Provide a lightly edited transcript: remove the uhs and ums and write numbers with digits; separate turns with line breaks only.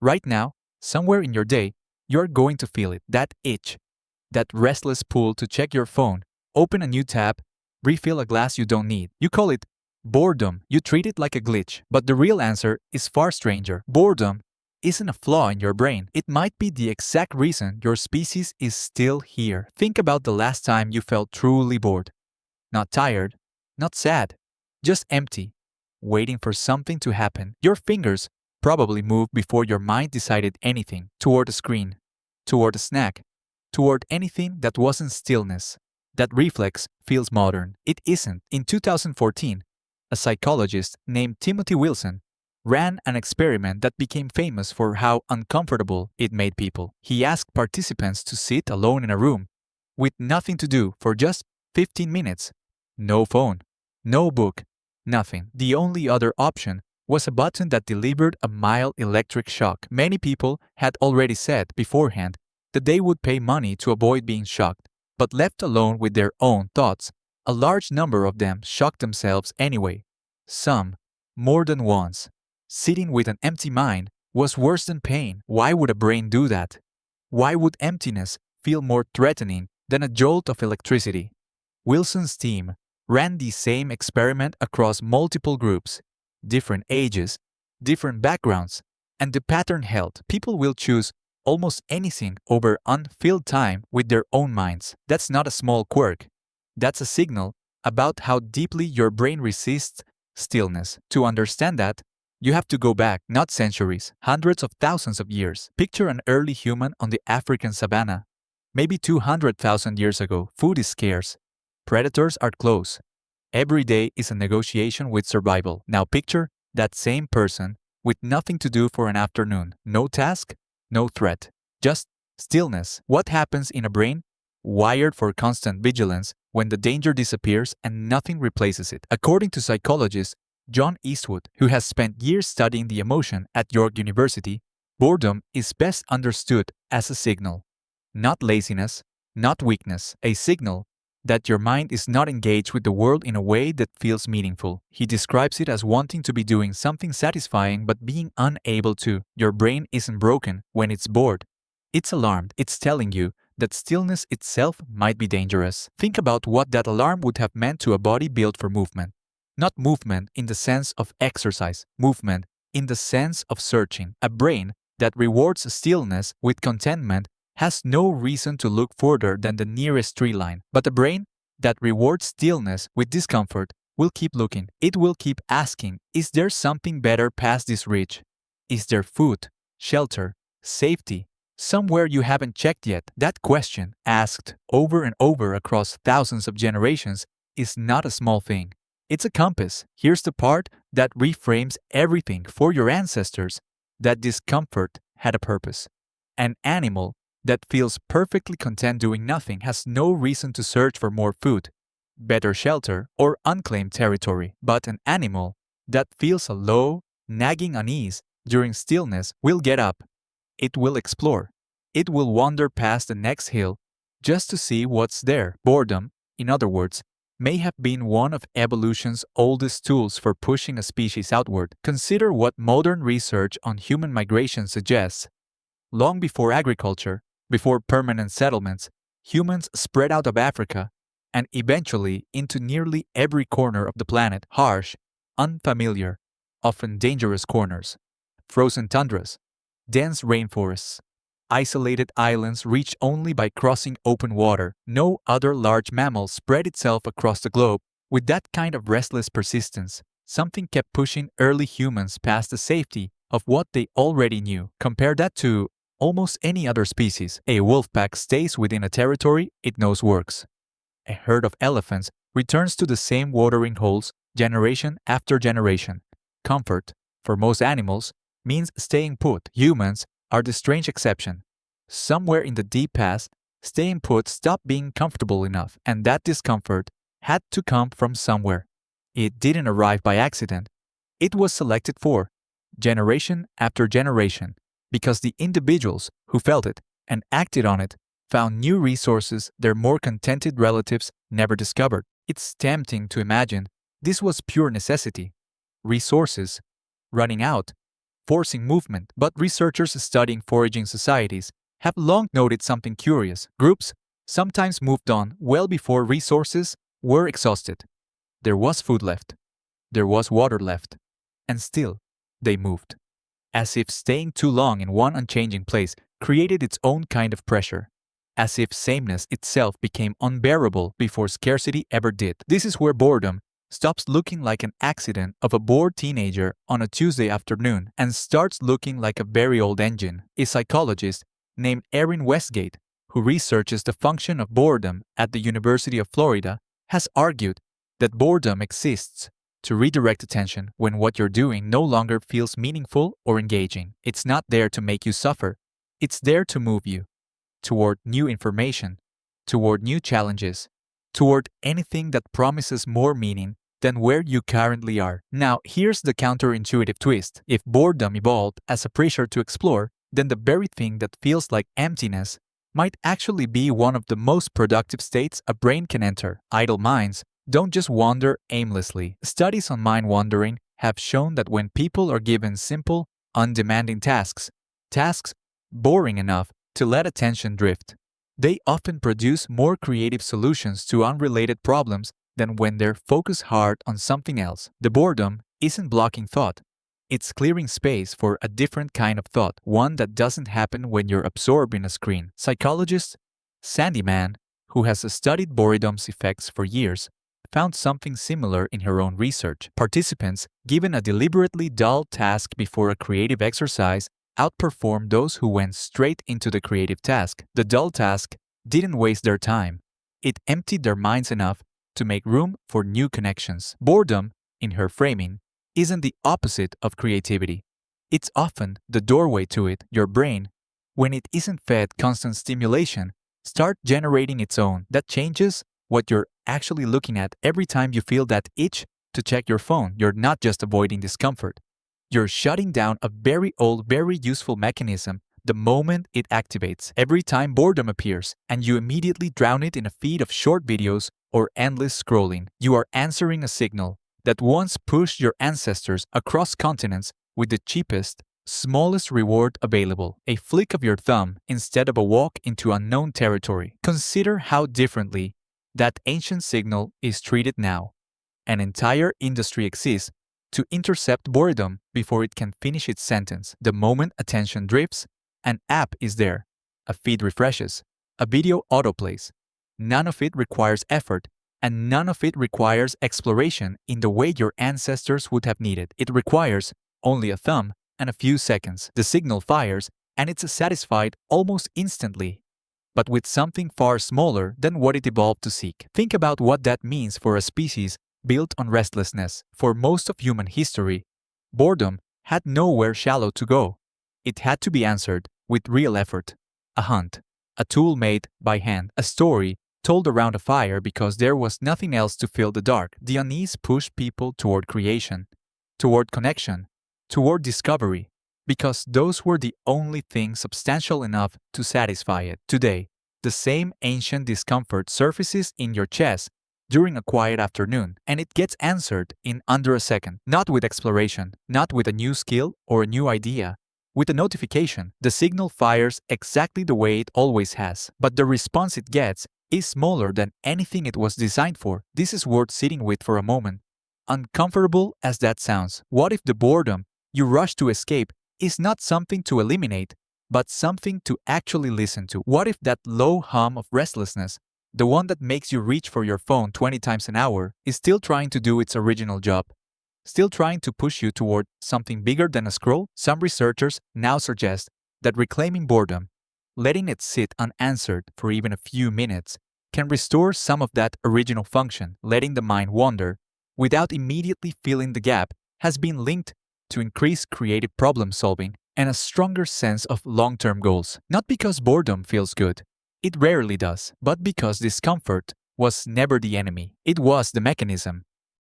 Right now, somewhere in your day, you're going to feel it, that itch, that restless pull to check your phone, open a new tab, refill a glass you don't need. You call it boredom. You treat it like a glitch. But the real answer is far stranger. Boredom isn't a flaw in your brain. It might be the exact reason your species is still here. Think about the last time you felt truly bored. Not tired, not sad, just empty, waiting for something to happen. Your fingers probably moved before your mind decided anything, toward a screen, toward a snack, toward anything that wasn't stillness. That reflex feels modern. It isn't. In 2014, a psychologist named Timothy Wilson ran an experiment that became famous for how uncomfortable it made people. He asked participants to sit alone in a room with nothing to do for just 15 minutes. No phone, no book, nothing. The only other option was a button that delivered a mild electric shock. Many people had already said beforehand that they would pay money to avoid being shocked, but left alone with their own thoughts, a large number of them shocked themselves anyway. Some, more than once. Sitting with an empty mind was worse than pain. Why would a brain do that? Why would emptiness feel more threatening than a jolt of electricity? Wilson's team ran the same experiment across multiple groups, different ages, different backgrounds, and the pattern held. People will choose almost anything over unfilled time with their own minds. That's not a small quirk. That's a signal about how deeply your brain resists stillness. To understand that, you have to go back, not centuries, hundreds of thousands of years. Picture an early human on the African savanna. Maybe 200,000 years ago, food is scarce. Predators are close. Every day is a negotiation with survival. Now picture that same person with nothing to do for an afternoon. No task, no threat. Just stillness. What happens in a brain wired for constant vigilance when the danger disappears and nothing replaces it? According to psychologist John Eastwood, who has spent years studying the emotion at York University, boredom is best understood as a signal. Not laziness, not weakness, a signal that your mind is not engaged with the world in a way that feels meaningful. He describes it as wanting to be doing something satisfying but being unable to. Your brain isn't broken when it's bored. It's alarmed. It's telling you that stillness itself might be dangerous. Think about what that alarm would have meant to a body built for movement. Not movement in the sense of exercise, movement in the sense of searching. A brain that rewards stillness with contentment has no reason to look further than the nearest tree line. But a brain that rewards stillness with discomfort will keep looking. It will keep asking, is there something better past this ridge? Is there food, shelter, safety, somewhere you haven't checked yet? That question, asked over and over across thousands of generations, is not a small thing. It's a compass. Here's the part that reframes everything for your ancestors. That discomfort had a purpose. An animal that feels perfectly content doing nothing has no reason to search for more food, better shelter, or unclaimed territory. But an animal that feels a low, nagging unease during stillness will get up. It will explore. It will wander past the next hill just to see what's there. Boredom, in other words, may have been one of evolution's oldest tools for pushing a species outward. Consider what modern research on human migration suggests. Long before agriculture, before permanent settlements, humans spread out of Africa and eventually into nearly every corner of the planet. Harsh, unfamiliar, often dangerous corners. Frozen tundras, dense rainforests, isolated islands reached only by crossing open water. No other large mammal spread itself across the globe with that kind of restless persistence. Something kept pushing early humans past the safety of what they already knew. Compare that to almost any other species. A wolf pack stays within a territory it knows works. A herd of elephants returns to the same watering holes generation after generation. Comfort, for most animals, means staying put. Humans are the strange exception. Somewhere in the deep past, staying put stopped being comfortable enough, and that discomfort had to come from somewhere. It didn't arrive by accident. It was selected for, generation after generation, because the individuals who felt it and acted on it found new resources their more contented relatives never discovered. It's tempting to imagine this was pure necessity. Resources running out, forcing movement, but researchers studying foraging societies have long noted something curious. Groups sometimes moved on well before resources were exhausted. There was food left, there was water left, and still they moved, as if staying too long in one unchanging place created its own kind of pressure, as if sameness itself became unbearable before scarcity ever did. This is where boredom stops looking like an accident of a bored teenager on a Tuesday afternoon and starts looking like a very old engine. A psychologist named Erin Westgate, who researches the function of boredom at the University of Florida, has argued that boredom exists to redirect attention when what you're doing no longer feels meaningful or engaging. It's not there to make you suffer. It's there to move you toward new information, toward new challenges, toward anything that promises more meaning than where you currently are. Now, here's the counterintuitive twist. If boredom evolved as a pressure to explore, then the very thing that feels like emptiness might actually be one of the most productive states a brain can enter. Idle minds don't just wander aimlessly. Studies on mind wandering have shown that when people are given simple, undemanding tasks boring enough to let attention drift, they often produce more creative solutions to unrelated problems than when they're focused hard on something else. The boredom isn't blocking thought. It's clearing space for a different kind of thought, one that doesn't happen when you're absorbed in a screen. Psychologist Sandy Mann, who has studied boredom's effects for years, found something similar in her own research. Participants given a deliberately dull task before a creative exercise outperformed those who went straight into the creative task. The dull task didn't waste their time. It emptied their minds enough to make room for new connections. Boredom, in her framing, isn't the opposite of creativity. It's often the doorway to it. Your brain, when it isn't fed constant stimulation, starts generating its own. That changes what you're actually looking at. Every time you feel that itch to check your phone, you're not just avoiding discomfort. You're shutting down a very old, very useful mechanism the moment it activates. Every time boredom appears and you immediately drown it in a feed of short videos or endless scrolling, you are answering a signal that once pushed your ancestors across continents with the cheapest, smallest reward available, a flick of your thumb instead of a walk into unknown territory. Consider how differently that ancient signal is treated now. An entire industry exists to intercept boredom before it can finish its sentence. The moment attention drifts, an app is there, a feed refreshes, a video autoplays. None of it requires effort, and none of it requires exploration in the way your ancestors would have needed. It requires only a thumb and a few seconds. The signal fires, and it's satisfied almost instantly, but with something far smaller than what it evolved to seek. Think about what that means for a species built on restlessness. For most of human history, boredom had nowhere shallow to go. It had to be answered with real effort. A hunt, a tool made by hand, a story told around a fire because there was nothing else to fill the dark. The unease pushed people toward creation, toward connection, toward discovery, because those were the only things substantial enough to satisfy it. Today, the same ancient discomfort surfaces in your chest during a quiet afternoon, and it gets answered in under a second. Not with exploration, not with a new skill or a new idea. With a notification, the signal fires exactly the way it always has, but the response it gets is smaller than anything it was designed for. This is worth sitting with for a moment. Uncomfortable as that sounds, what if the boredom you rush to escape is not something to eliminate, but something to actually listen to? What if that low hum of restlessness, the one that makes you reach for your phone 20 times an hour, is still trying to do its original job? Still trying to push you toward something bigger than a scroll? Some researchers now suggest that reclaiming boredom, letting it sit unanswered for even a few minutes, can restore some of that original function. Letting the mind wander without immediately filling the gap has been linked to increased creative problem solving and a stronger sense of long-term goals. Not because boredom feels good, it rarely does, but because discomfort was never the enemy. It was the mechanism